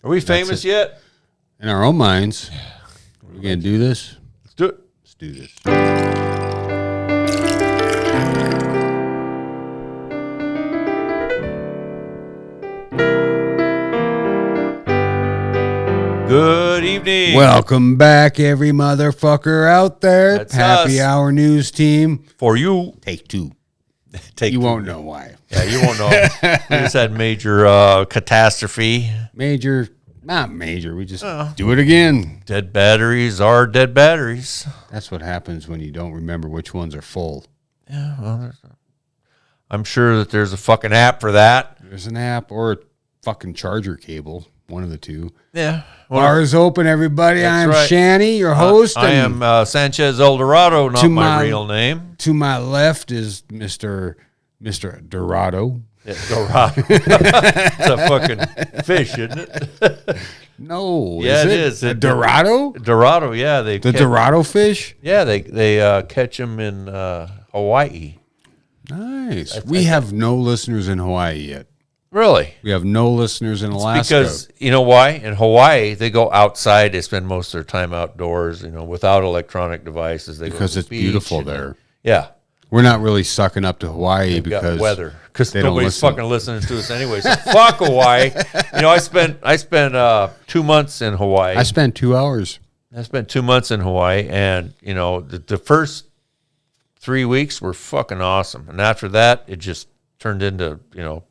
Are we famous yet? In our own minds. We're going to do this? Let's do it. Let's do this. Good evening. Welcome back, every motherfucker out there. That's Happy us. Hour News Team. For you. Take two. You won't know why. Yeah, you won't know. We just had major catastrophe. Not major. We just do it again. Dead batteries are dead batteries. That's what happens when you don't remember which ones are full. Yeah, well, I'm sure that there's a fucking app for that. There's an app or a fucking charger cable. One of the two. Yeah. Bar is open, everybody. That's I'm right. Shanny, your host. I am Sanchez Eldorado, not my real name. To my left is Mr. Dorado. Yeah, Dorado. It's a fucking fish, isn't it? No. Yeah, it is. A Dorado? Dorado, yeah. The Dorado fish? Yeah, they catch them in Hawaii. Nice. We have no listeners in Hawaii yet. Really? We have no listeners in Alaska. Because, you know why? In Hawaii, they go outside. They spend most of their time outdoors, without electronic devices. Because it's beautiful there. Yeah. We're not really sucking up to Hawaii They've because got weather. Because they nobody's don't listen. fucking listening to us anyway. So fuck Hawaii. I spent 2 months in Hawaii. I spent 2 hours. I spent 2 months in Hawaii, and the first 3 weeks were fucking awesome. And after that, it just turned into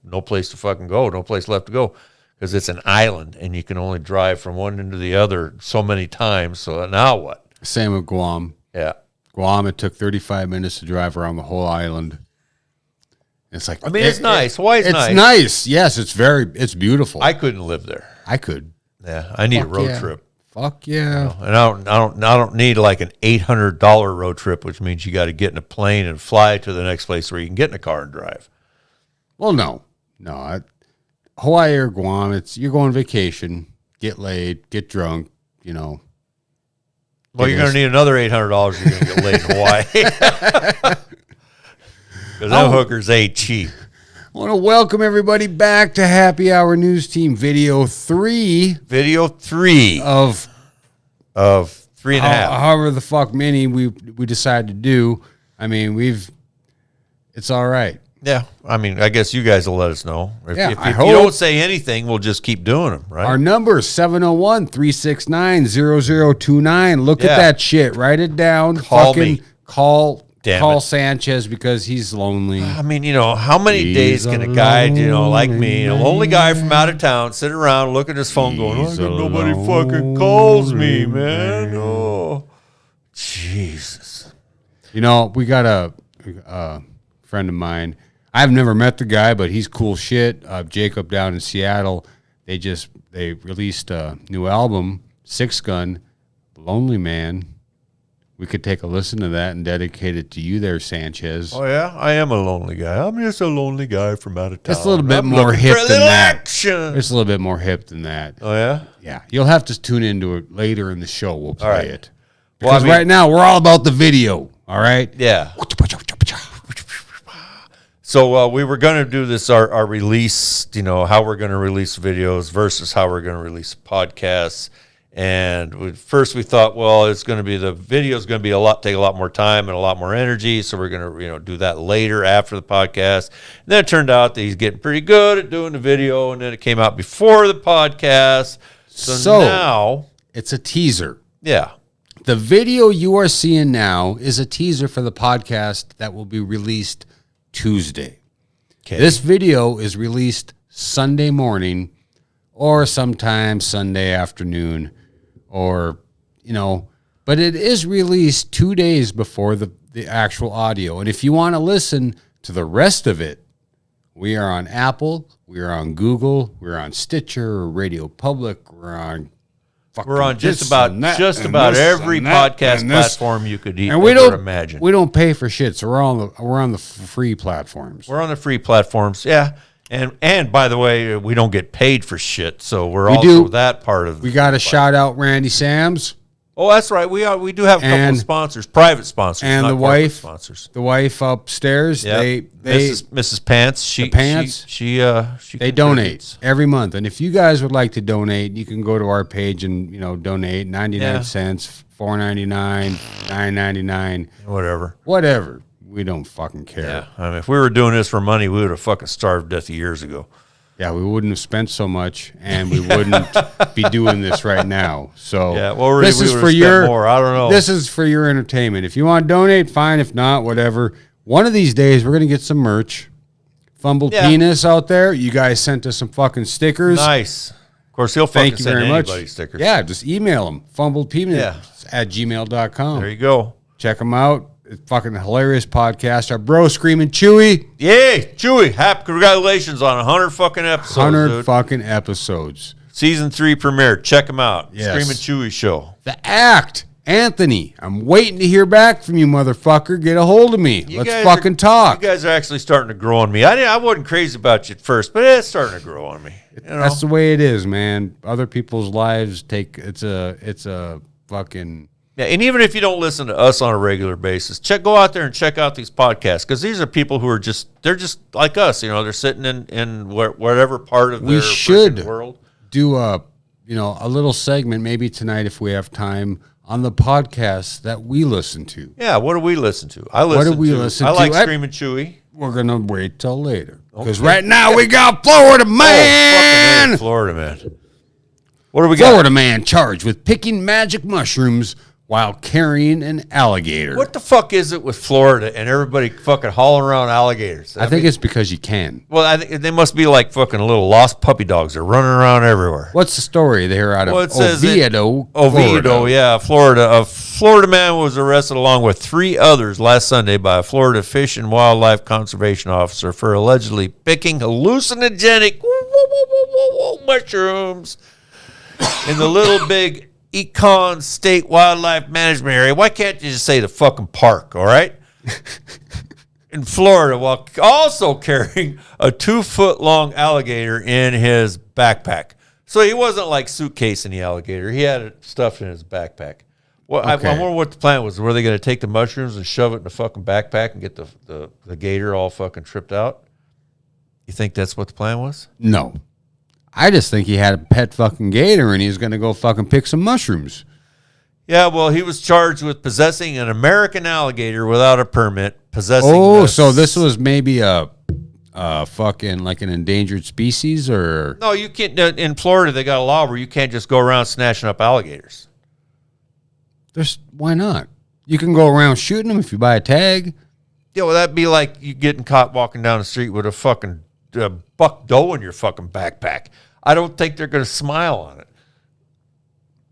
no place to fucking go, no place left to go, because it's an island, and you can only drive from one end to the other so many times. So now what? Same with Guam. Yeah. Guam, it took 35 minutes to drive around the whole island. It's like, it's nice. Hawaii's nice. It's nice. Yes, it's beautiful. I couldn't live there. I could. Yeah, I need a road trip. Fuck yeah. And I don't need like an $800 road trip, which means you got to get in a plane and fly to the next place where you can get in a car and drive. Well, no. Hawaii or Guam, you're going vacation, get laid, get drunk, Well, you're going to need another $800 if you're going to get laid in Hawaii. Because them hookers ain't cheap. I want to welcome everybody back to Happy Hour News Team Video 3. Video 3 of 3.5. However the fuck many we decide to do. I mean, it's all right. Yeah, I guess you guys will let us know. If I you don't say anything, we'll just keep doing them, right? Our number is 701-369-0029. Look at that shit. Write it down. Call me. Call Damn it. Sanchez because he's lonely. How many days can a guy, like me, a lonely guy from out of town, sit around, look at his phone going, nobody fucking calls me, man. Oh, Jesus. We got a friend of mine. I've never met the guy, but he's cool shit. Jacob down in Seattle, they released a new album, Six Gun, Lonely Man. We could take a listen to that and dedicate it to you there, Sanchez. Oh, yeah? I am a lonely guy. I'm just a lonely guy from out of town. It's a little bit more hip than that. It's a little bit more hip than that. Oh, yeah? Yeah. You'll have to tune into it later in the show. We'll play it. Well, Because right now, we're all about the video. All right? Yeah. So we were going to do this, our release, how we're going to release videos versus how we're going to release podcasts. And first we thought, well, the video is going to be take a lot more time and a lot more energy. So we're going to, do that later after the podcast. And then it turned out that he's getting pretty good at doing the video. And then it came out before the podcast. So now it's a teaser. Yeah. The video you are seeing now is a teaser for the podcast that will be released Tuesday. Okay. This video is released Sunday morning or sometime Sunday afternoon but it is released 2 days before the actual audio. And if you want to listen to the rest of it, we are on Apple, we are on Google, we're on Stitcher, Radio Public, we're on just about every podcast platform you could ever imagine. We don't pay for shit, so we're on the free platforms. We're on the free platforms, yeah. And by the way, we don't get paid for shit, so we're also that part of. We got to shout out Randy Sams. Oh, that's right. We do have a couple of sponsors, private sponsors, and not the wife sponsors. The wife upstairs, yep. they Mrs. Pants. She they donate every month. And if you guys would like to donate, you can go to our page and donate 99 cents, $4.99, $9.99, whatever. We don't fucking care. Yeah, I mean, if we were doing this for money, we would have fucking starved to death years ago. Yeah, we wouldn't have spent so much, and we wouldn't be doing this right now. So yeah, well, really, this is for more. I don't know. This is for your entertainment. If you want to donate, fine. If not, whatever. One of these days, we're gonna get some merch. Fumbled Penis out there. You guys sent us some fucking stickers. Nice. Of course, he'll fucking send anybody stickers. Yeah, just email them. fumbledpenis@gmail.com. There you go. Check them out. It's fucking hilarious podcast. Our bro Screaming Chewy. Yay, Chewy. Happy congratulations on 100 fucking episodes. 100 fucking episodes. Season 3 premiere. Check them out. Yes. Screaming Chewy show. The Act. Anthony, I'm waiting to hear back from you, motherfucker. Get a hold of me. Let's fucking talk. You guys are actually starting to grow on me. I wasn't crazy about you at first, but it's starting to grow on me. That's the way it is, man. Other people's lives it's a fucking... Yeah, and even if you don't listen to us on a regular basis, go out there and check out these podcasts, because these are people who are they're just like us. They're sitting in whatever part of their world. Do a little segment maybe tonight if we have time on the podcasts that we listen to. Yeah, what do we listen to? I like Screaming Chewy. We're gonna wait till later because right now we got Florida Man. Florida Man. What do we got? Florida Man charged with picking magic mushrooms while carrying an alligator. What the fuck is it with Florida and everybody fucking hauling around alligators? I think it's because you can. Well, I think they must be like fucking little lost puppy dogs. They're running around everywhere. What's the story? They're out of Oviedo, yeah, Florida. A Florida man was arrested along with 3 others last Sunday by a Florida Fish and Wildlife Conservation officer for allegedly picking hallucinogenic mushrooms in the Little Big Econ State Wildlife Management Area. Why can't you just say the fucking park, all right? In Florida, while also carrying a 2-foot-long alligator in his backpack. So he wasn't like suitcasing the alligator. He had it stuffed in his backpack. Well, okay. I wonder what the plan was. Were they going to take the mushrooms and shove it in the fucking backpack and get the gator all fucking tripped out? You think that's what the plan was? No. I just think he had a pet fucking gator and he was going to go fucking pick some mushrooms. Yeah, well, he was charged with possessing an American alligator without a permit. So this was maybe a fucking like an endangered species, or? No, you can't. In Florida, they got a law where you can't just go around snatching up alligators. Why not? You can go around shooting them if you buy a tag. Yeah, well, that'd be like you getting caught walking down the street with a fucking buck doe in your fucking backpack. I don't think they're going to smile on it.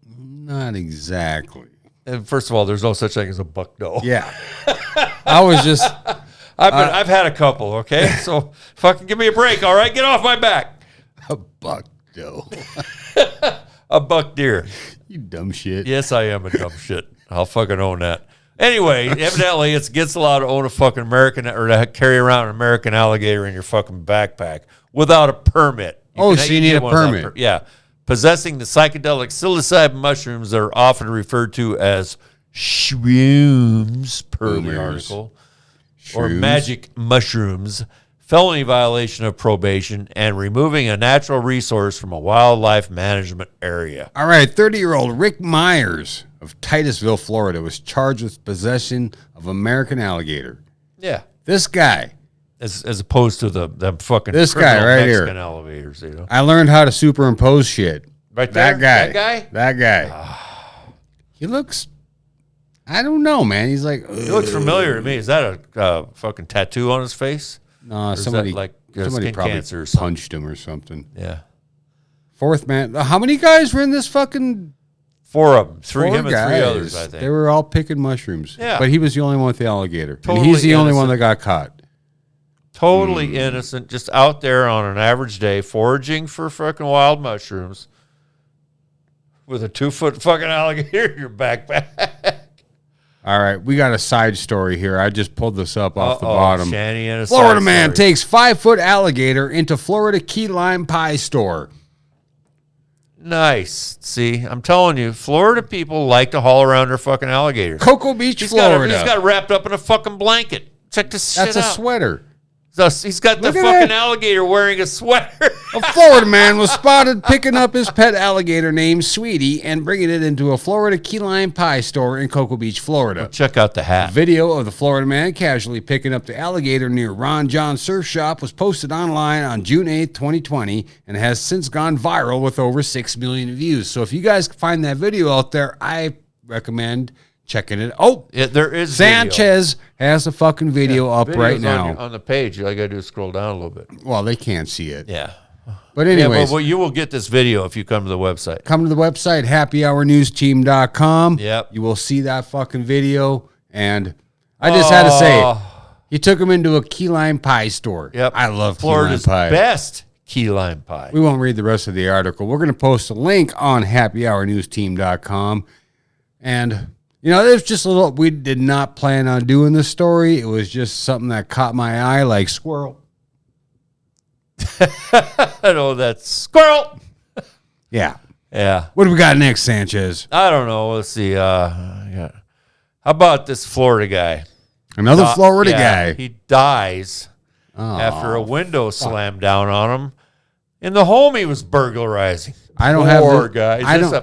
Not exactly. And first of all, there's no such thing as a buck doe. Yeah. I was just... I've had a couple, okay? So fucking give me a break, all right? Get off my back. A buck doe. A buck deer. You dumb shit. Yes, I am a dumb shit. I'll fucking own that. Anyway, evidently it's against the law to own a fucking American or to carry around an American alligator in your fucking backpack without a permit. So you need a permit. Yeah. Possessing the psychedelic psilocybin mushrooms that are often referred to as shrooms, per the article, or magic mushrooms, felony violation of probation, and removing a natural resource from a wildlife management area. All right, 30-year-old Rick Myers of Titusville, Florida, was charged with possession of American alligator. Yeah. This guy. As opposed to the fucking this guy right Mexican here. Elevators, I learned how to superimpose shit. Right there? That guy. He looks, I don't know, man. He's like... He looks familiar to me. Is that a fucking tattoo on his face? No, somebody probably cancer punched him or something. Yeah. Fourth man. How many guys were in this fucking... 4 of them. 3 guys. And 3 others, I think. They were all picking mushrooms. Yeah. But he was the only one with the alligator. Totally and he's the only innocent. one that got caught. Totally innocent, just out there on an average day foraging for fucking wild mushrooms with a 2-foot fucking alligator in your backpack. All right, we got a side story here. I just pulled this up off the bottom. Shanny and a Florida man takes 5-foot alligator into Florida key lime pie store. Nice. See, I'm telling you, Florida people like to haul around their fucking alligators. Cocoa Beach, Florida. He's got it wrapped up in a fucking blanket. Check this shit out. That's a sweater. He's got the fucking alligator wearing a sweater. A Florida man was spotted picking up his pet alligator named Sweetie and bringing it into a Florida key lime pie store in Cocoa Beach, Florida. Check out the hat. Video of the Florida man casually picking up the alligator near Ron John Surf Shop was posted online on June 8th, 2020, and has since gone viral with over 6 million views. So if you guys find that video out there, I recommend checking it. Oh, there is Sanchez has a fucking video up right now on the page. All I got to do is scroll down a little bit. Well, they can't see it. Yeah. But anyways. But you will get this video if you come to the website. Come to the website, happyhournewsteam.com. Yep. You will see that fucking video. And I just had to say, he took him into a key lime pie store. Yep. I love Florida's key lime pie. best key lime pie. We won't read the rest of the article. We're going to post a link on happyhournewsteam.com. And, you know, it's just a little, we did not plan on doing this story. It was just something that caught my eye like squirrel. I know that's squirrel. Yeah. Yeah. What do we got next, Sanchez? I don't know. Let's see. Yeah. How about this Florida guy? Another Florida guy. He dies after a window slammed down on him in the home he was burglarizing. I don't Poor have guy.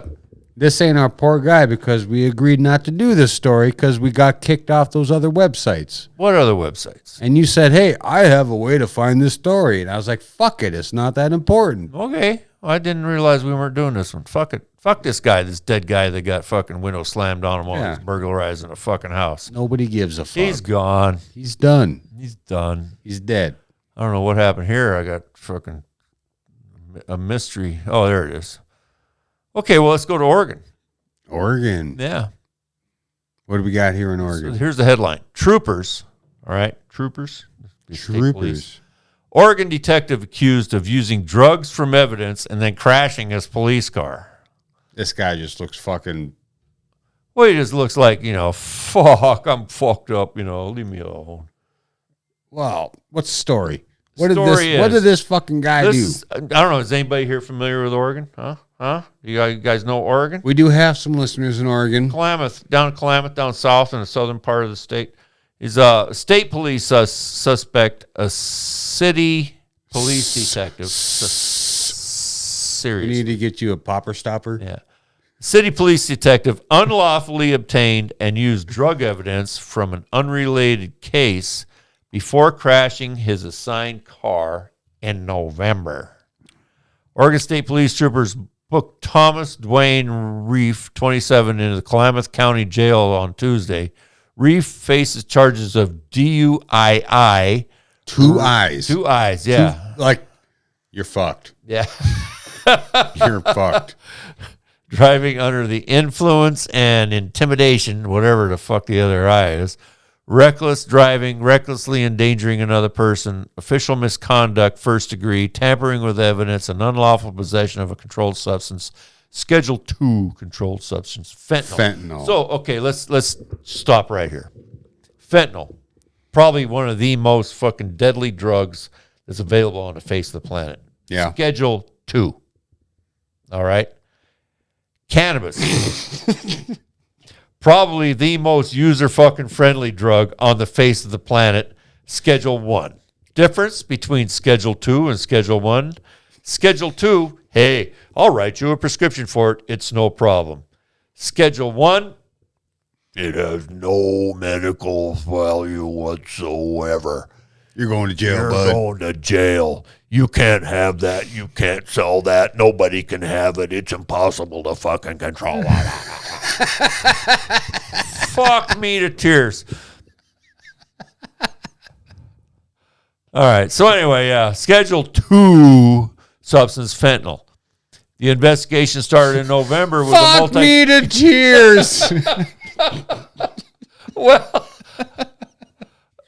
This ain't our poor guy because we agreed not to do this story because we got kicked off those other websites. What other websites? And you said, hey, I have a way to find this story. And I was like, fuck it. It's not that important. Okay. Well, I didn't realize we weren't doing this one. Fuck it. Fuck this guy, this dead guy that got fucking window slammed on him while he was burglarizing a fucking house. Nobody gives a fuck. He's gone. He's done. He's done. He's dead. I don't know what happened here. I got fucking a mystery. Oh, there it is. Okay, well, let's go to Oregon. Oregon. Yeah. What do we got here in Oregon? So here's the headline. Troopers. All right. Troopers. Troopers. Oregon detective accused of using drugs from evidence and then crashing his police car. This guy just looks fucking... Well, he just looks like, fuck, I'm fucked up, leave me alone. Well, what's the story? What Story did this fucking guy do? I don't know. Is anybody here familiar with Oregon? Huh? You guys know Oregon? We do have some listeners in Oregon. Klamath, down south in the southern part of the state. Is a state police suspect, a city police detective. We need to get you a popper stopper. Yeah. City police detective unlawfully obtained and used drug evidence from an unrelated case before crashing his assigned car in November. Oregon State Police troopers booked Thomas Dwayne Reef, 27, into the Klamath County Jail on Tuesday. Reef faces charges of DUII. Two eyes, yeah. You're fucked. Yeah. You're fucked. Driving under the influence and intimidation, whatever the fuck the other I is. Reckless driving, recklessly endangering another person, official misconduct, first degree, tampering with evidence, and unlawful possession of a controlled substance. Schedule 2 controlled substance, fentanyl. So, okay, let's stop right here. Fentanyl, probably one of the most fucking deadly drugs that's available on the face of the planet. Yeah. Schedule 2. All right. Cannabis. Probably the most user-fucking-friendly drug on the face of the planet, Schedule 1. Difference between Schedule 2 and Schedule 1. Schedule 2, hey, I'll write you a prescription for it. It's no problem. Schedule 1, it has no medical value whatsoever. You're going to jail, You're going to jail. You can't have that. You can't sell that. Nobody can have it. It's impossible to fucking control. Fuck me to tears. All right. So anyway, yeah. Schedule 2 substance, fentanyl. The investigation started in November with a Fuck me to tears. Well,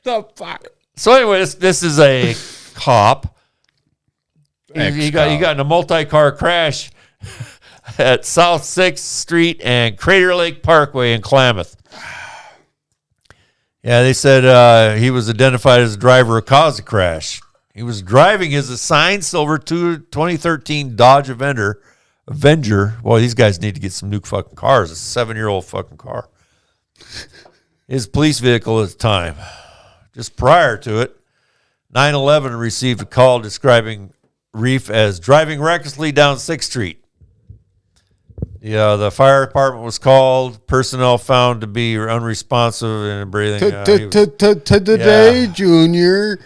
the fuck. so anyway, this is a cop. He got in a multi-car crash at South 6th Street and Crater Lake Parkway in Klamath. Yeah, they said he was identified as the driver who caused the crash. He was driving his assigned silver 2013 Dodge Avenger Avenger. Well, these guys need to get some new fucking cars. A 7-year-old fucking car. His police vehicle at the time. Just prior to it, 9/11 received a call describing Reef as driving recklessly down 6th Street. Yeah, the fire department was called. Personnel found to be unresponsive and breathing. Today, Junior.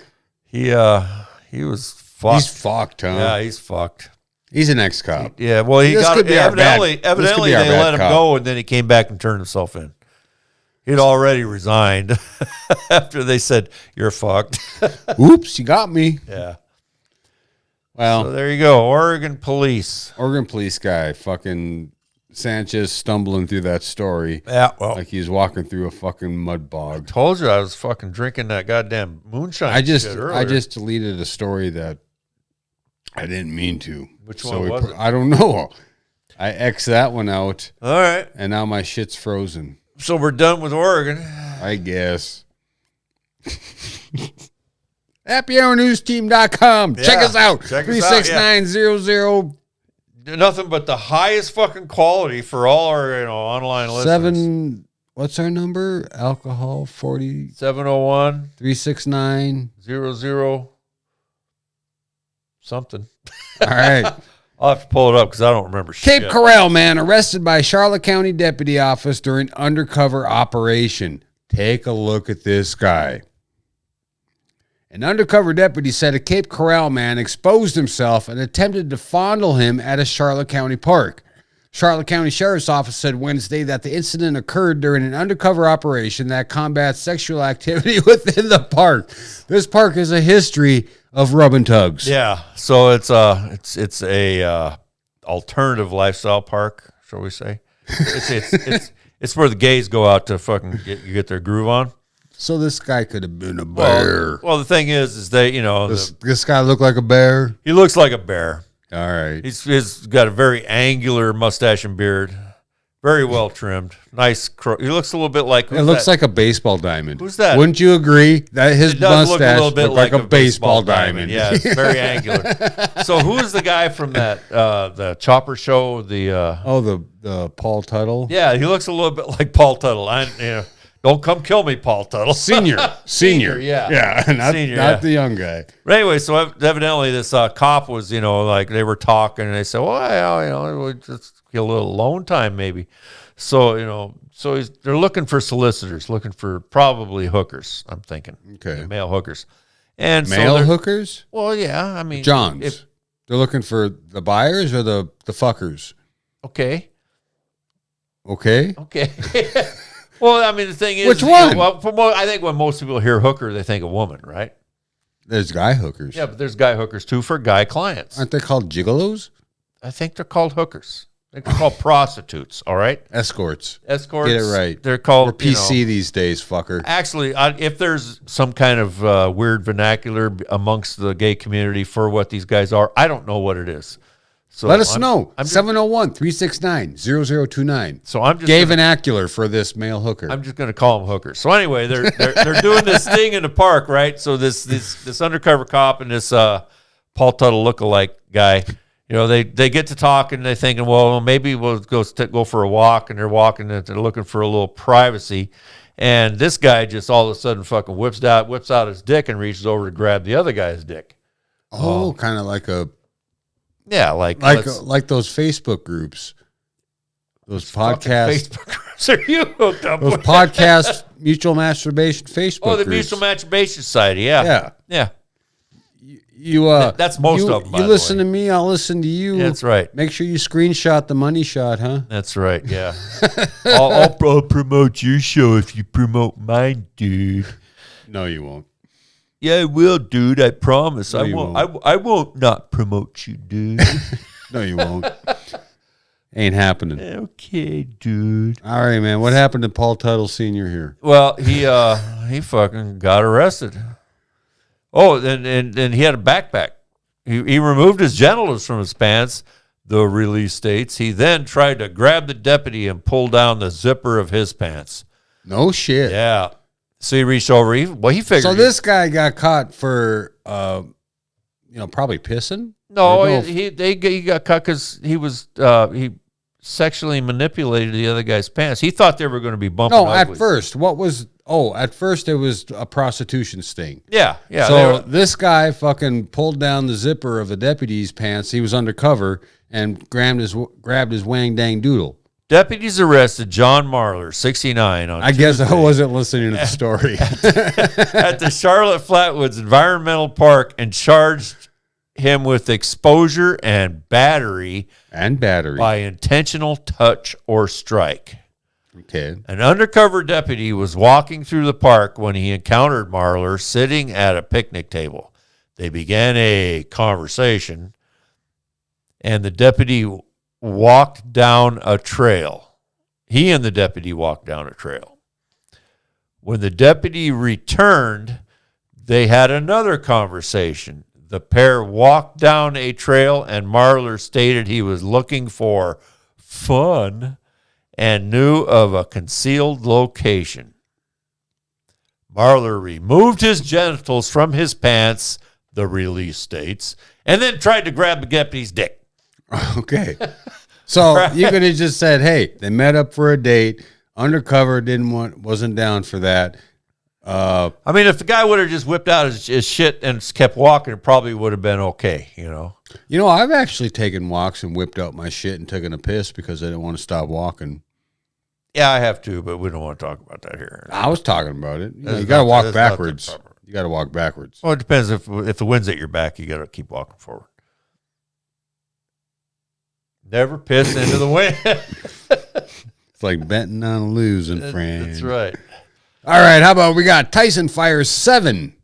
He was fucked. He's fucked, huh? Yeah, he's fucked. He's an ex-cop. Yeah, well, he got evidently they let him go, and then he came back and turned himself in. He'd already resigned after they said, "You're fucked." Oops, you got me. Yeah. Well, so there you go. Oregon police guy, fucking Sanchez stumbling through that story. Yeah, well, like he's walking through a fucking mud bog. Told you I was fucking drinking that goddamn moonshine. I just deleted a story that I didn't mean to. Which one was it? I don't know. I X'd that one out. All right. And now my shit's frozen. So we're done with Oregon. I guess. HappyHourNewsTeam.com. Check us out. 36900. Nothing but the highest fucking quality for all our online listeners. What's our number? Alcohol 40 701 369 00 something. All right. I'll have to pull it up because I don't remember shit. Cape Coral man arrested by Charlotte County Deputy Office during undercover operation. Take a look at this guy. An undercover deputy said a Cape Coral man exposed himself and attempted to fondle him at a Charlotte County park. Charlotte County Sheriff's Office said Wednesday that the incident occurred during an undercover operation that combats sexual activity within the park. This park has a history of rub and tugs. Yeah, so it's a alternative lifestyle park, shall we say? It's where the gays go out to fucking get their groove on. So this guy could have been a bear. Well, the thing is they, this guy look like a bear. He looks like a bear. All right. He's got a very angular mustache and beard, very well trimmed. Nice. He looks a little bit like. It looks like a baseball diamond. Who's that? Wouldn't you agree that his mustache look a little bit like a baseball diamond? Yeah, it's very angular. So who is the guy from that the Chopper show? The Paul Tuttle. Yeah, he looks a little bit like Paul Tuttle. Don't come kill me, Paul Tuttle. Senior. Yeah, not the young guy. But anyway, so evidently this cop was, like they were talking, and they said, well, we just get a little alone time maybe. So, they're looking for solicitors, looking for probably hookers, I'm thinking. Okay. Male hookers. And male hookers? Well, yeah, I mean. Johns. They're looking for the buyers or the fuckers? Okay. Okay. Well, I mean, the thing is, which one? I think when most people hear hooker, they think of woman, right? There's guy hookers. Yeah, but there's guy hookers too for guy clients. Aren't they called gigolos? I think they're called hookers. They're called prostitutes. All right, escorts. Get it right. They're called. We're PC these days, fucker. Actually, if there's some kind of weird vernacular amongst the gay community for what these guys are, I don't know what it is. So let us know. 701-369-0029. So I'm just gay vernacular for this male hooker. I'm just going to call them hookers. So anyway, they're doing this thing in the park, right? So this undercover cop and this Paul Tuttle lookalike guy, they get to talking. They're thinking, well, maybe we'll go for a walk, and they're walking and they're looking for a little privacy. And this guy just all of a sudden fucking whips out his dick and reaches over to grab the other guy's dick. Oh, kind of like a. Yeah, like those Facebook groups, those podcast Facebook groups. Are you hooked up? Those podcast mutual masturbation Facebook. Oh, the groups. Mutual Masturbation Society. Yeah. That's most of them. You listen to me, I'll listen to you. That's right. Make sure you screenshot the money shot, huh? That's right. Yeah. I'll promote your show if you promote mine, dude. No, you won't. Yeah, I will, dude. I promise. No, I won't not promote you, dude. No, you won't. Ain't happening. Okay, dude. All right, man. What happened to Paul Tuttle Sr. here? Well, he fucking got arrested. Oh, and he had a backpack. He removed his genitals from his pants, the release states. He then tried to grab the deputy and pull down the zipper of his pants. No shit. Yeah. So he reached over. He figured. So this guy got caught for, probably pissing? No, he got cut because he sexually manipulated the other guy's pants. He thought they were going to be bumping. No, uglies. At first it was a prostitution sting. Yeah. So this guy fucking pulled down the zipper of a deputy's pants. He was undercover and grabbed his wang dang doodle. Deputies arrested John Marler, 69, on Tuesday. Guess I wasn't listening to the story. At the Charlotte Flatwoods Environmental Park and charged him with exposure and battery by intentional touch or strike. Okay. An undercover deputy was walking through the park when he encountered Marler sitting at a picnic table. They began a conversation, and the deputy walked down a trail. He and the deputy walked down a trail. When the deputy returned, they had another conversation. The pair walked down a trail, and Marler stated he was looking for fun and knew of a concealed location. Marler removed his genitals from his pants, the release states, and then tried to grab the deputy's dick. Okay. So you could have just said, hey, they met up for a date, undercover, wasn't down for that. I mean, if the guy would have just whipped out his shit and kept walking, it probably would have been okay, you know. You know, I've actually taken walks and whipped out my shit and taken a piss because I didn't want to stop walking. Yeah, I have to, but we don't want to talk about that here. I was talking about it. You got to walk backwards. You got to walk backwards. Well, it depends. If the wind's at your back, you got to keep walking forward. Never piss into the wind. It's like betting on losing, friend. That's right. All right, how about we got Tyson fires 7.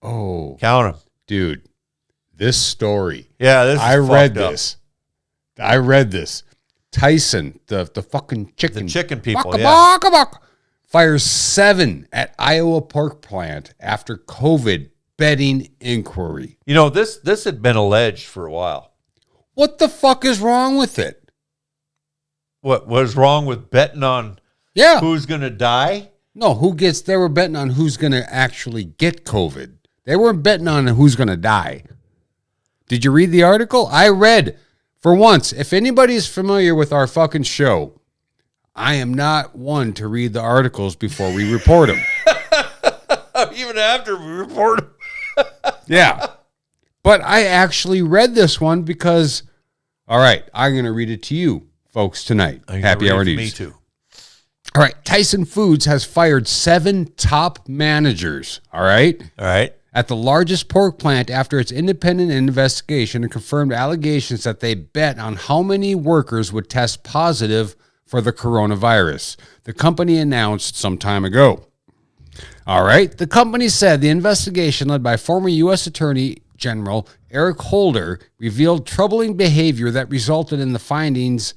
Oh. Count them. Dude, this story. Yeah, I read this. Tyson, the fucking chicken. The chicken people, fires 7 at Iowa pork plant after COVID betting inquiry. You know, this had been alleged for a while. What the fuck is wrong with it? What was wrong with betting on who's going to die? No, they were betting on who's going to actually get COVID. They weren't betting on who's going to die. Did you read the article? I read, for once, if anybody's familiar with our fucking show, I am not one to read the articles before we report them. Even after we report them. Yeah. But I actually read this one because, all right, I'm going to read it to you folks tonight. Happy Hour News. Me too. All right. Tyson Foods has fired 7 top managers. All right. At the largest pork plant after its independent investigation and confirmed allegations that they bet on how many workers would test positive for the coronavirus. The company announced some time ago. All right. The company said the investigation led by former U.S. Attorney General Eric Holder revealed troubling behavior that resulted in the firings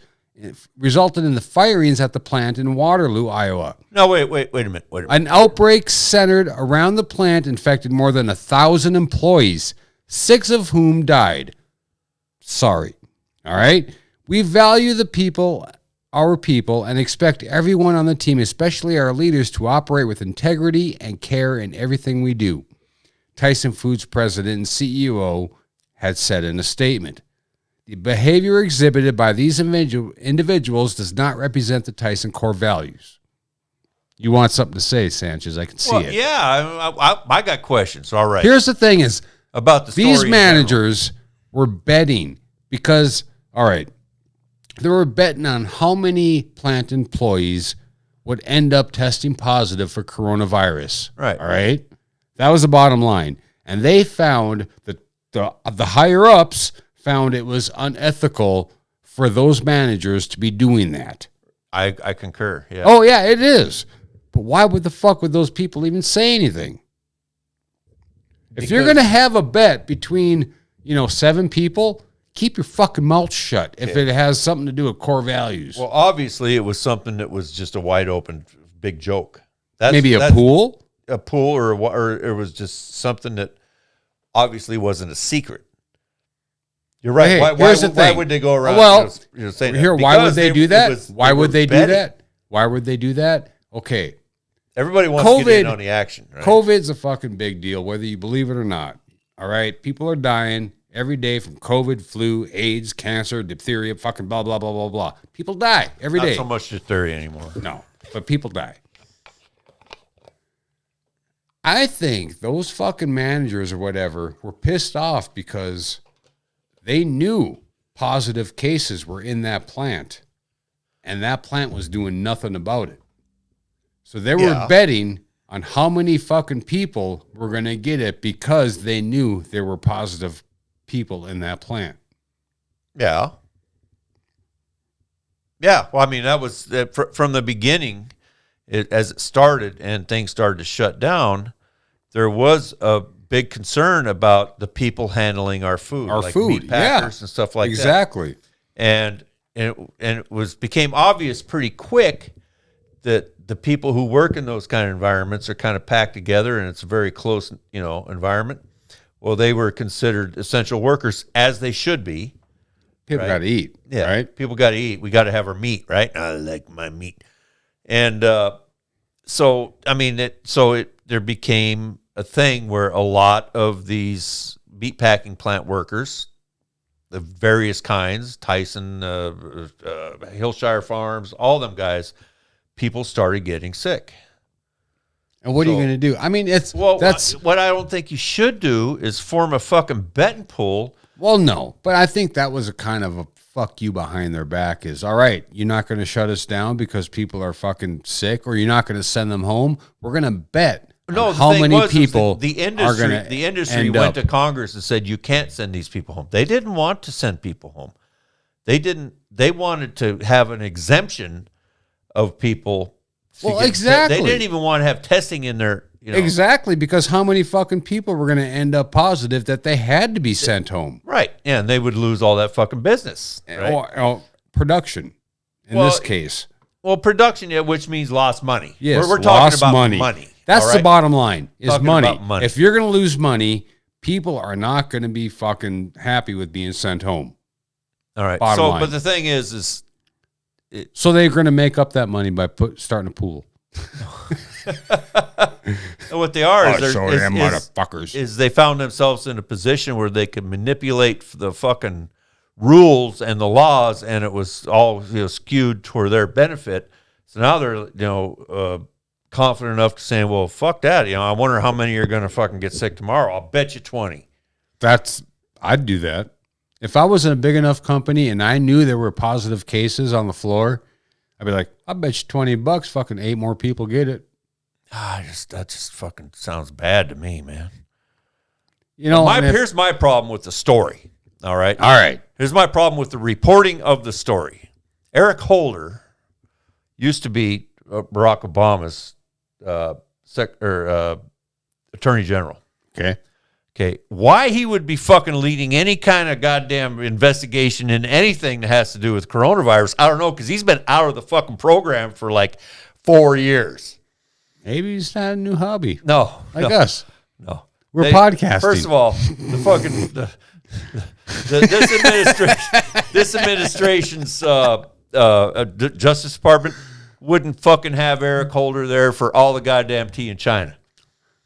at the plant in Waterloo, Iowa. No, wait a minute. An outbreak centered around the plant infected more than 1,000 employees, 6 of whom died. Sorry. All right. We value our people, and expect everyone on the team, especially our leaders, to operate with integrity and care in everything we do, Tyson Foods president and CEO had said in a statement. The behavior exhibited by these individuals does not represent the Tyson core values. You want something to say, Sanchez? I can see it. Yeah, I got questions. All right. Here's the thing is, about the story these managers were betting because, all right, they were betting on how many plant employees would end up testing positive for coronavirus. Right. All right. That was the bottom line. And they found that the higher ups found it was unethical for those managers to be doing that. I concur. Yeah. Oh, yeah, it is. But why would those people even say anything? If you're going to have a bet between, 7 people, keep your fucking mouth shut if it has something to do with core values. Well, obviously, it was something that was just a wide open big joke. Maybe a pool? A pool, or it was just something that obviously wasn't a secret. You're right. Hey, why would they go around saying here, that? Why would they do that? Why would they do that? Okay. Everybody wants to get in on the action, right? COVID's a fucking big deal, whether you believe it or not. All right? People are dying every day from COVID, flu, AIDS, cancer, diphtheria, fucking blah, blah, blah, blah, blah. People die every day. Not so much diphtheria anymore. No, but people die. I think those fucking managers or whatever were pissed off because they knew positive cases were in that plant, and that plant was doing nothing about it. So they were betting on how many fucking people were going to get it because they knew there were positive people in that plant. Yeah. Yeah. Well, I mean, that was from the beginning, as it started and things started to shut down, there was a big concern about the people handling our food. Our food, meat packers and stuff like that. Exactly. And it became obvious pretty quick that the people who work in those kind of environments are kind of packed together and it's a very close, environment. Well, they were considered essential workers, as they should be. People got to eat, right? People got to eat. We got to have our meat, right? I like my meat. And there became a thing where a lot of these meat packing plant workers, the various kinds, Tyson, Hillshire Farms, all them guys, people started getting sick. And what are you going to do? I mean, what I don't think you should do is form a fucking betting pool. Well, no, but I think that was a kind of a fuck you behind their back is, all right, you're not going to shut us down because people are fucking sick, or you're not going to send them home. We're going to bet how many people the industry went to Congress and said, you can't send these people home. They didn't want to send people home. They wanted to have an exemption of people. Well, exactly. They didn't even want to have testing in their, Exactly, because how many fucking people were going to end up positive that they had to be sent home? Right. Yeah, and they would lose all that fucking business. Right? Or production, in this case. Well, production, which means lost money. Yes, we're talking about money. That's the bottom line, is talking money. about money. If you're going to lose money, people are not going to be fucking happy with being sent home. All right. Bottom line. But the thing is so they're going to make up that money by starting a pool. what they are is they found themselves in a position where they could manipulate the fucking rules and the laws, and it was all skewed toward their benefit. So now they're confident enough to say, well, fuck that. I wonder how many are going to fucking get sick tomorrow. I'll bet you 20. I'd do that. If I was in a big enough company and I knew there were positive cases on the floor, I'd be like, I bet you $20, fucking 8 more people get it. That just fucking sounds bad to me, man. Here's my problem with the story. All right. Here's my problem with the reporting of the story. Eric Holder used to be Barack Obama's Attorney General. Okay. Why he would be fucking leading any kind of goddamn investigation in anything that has to do with coronavirus, I don't know, because he's been out of the fucking program for like 4 years. Maybe he's not a new hobby. No. Like us. No. We're podcasting. First of all, this administration's Justice Department wouldn't fucking have Eric Holder there for all the goddamn tea in China.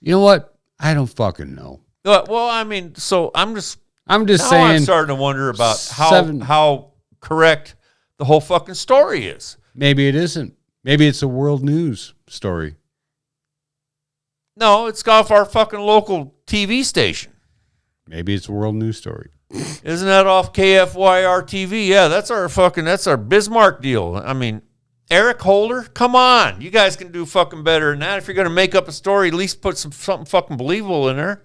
You know what? I don't fucking know. Well, I mean, so I'm just saying. I'm starting to wonder about how correct the whole fucking story is. Maybe it isn't. Maybe it's a world news story. No, it's off our fucking local TV station. Maybe it's a world news story. Isn't that off KFYR TV? Yeah, that's our Bismarck deal. I mean, Eric Holder, come on. You guys can do fucking better than that. If you're going to make up a story, at least put something fucking believable in there.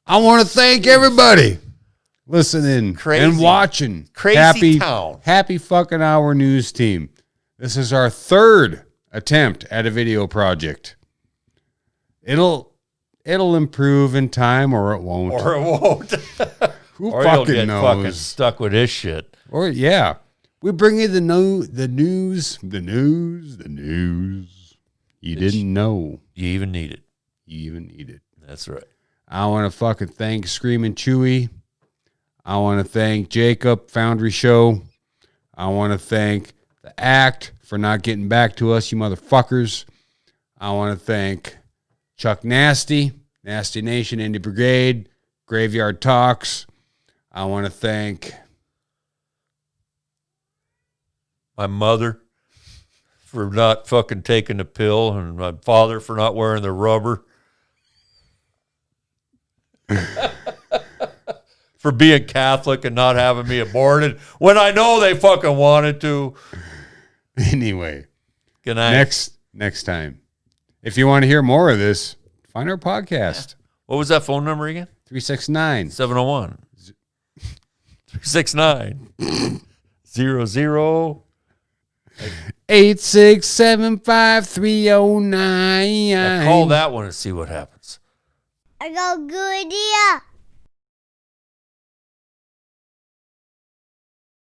I want to thank everybody listening and watching. Happy fucking hour news team. This is our 3rd attempt at a video project. It'll improve in time, or it won't. Who or fucking you'll get knows? Fucking stuck with this shit. Or we bring you the news. You didn't know. You even need it. That's right. I want to fucking thank Screaming Chewy. I want to thank Jacob, Foundry Show. I want to thank the ACT for not getting back to us, you motherfuckers. I want to thank Chuck Nasty, Nasty Nation, Indie Brigade, Graveyard Talks. I want to thank my mother for not fucking taking the pill, and my father for not wearing the rubber. For being Catholic and not having me aborted when I know they fucking wanted to. Anyway, good night. Next time. If you want to hear more of this, find our podcast. What was that phone number again? 369 701 369 00 8675309. Call that one and see what happens. I got a good idea.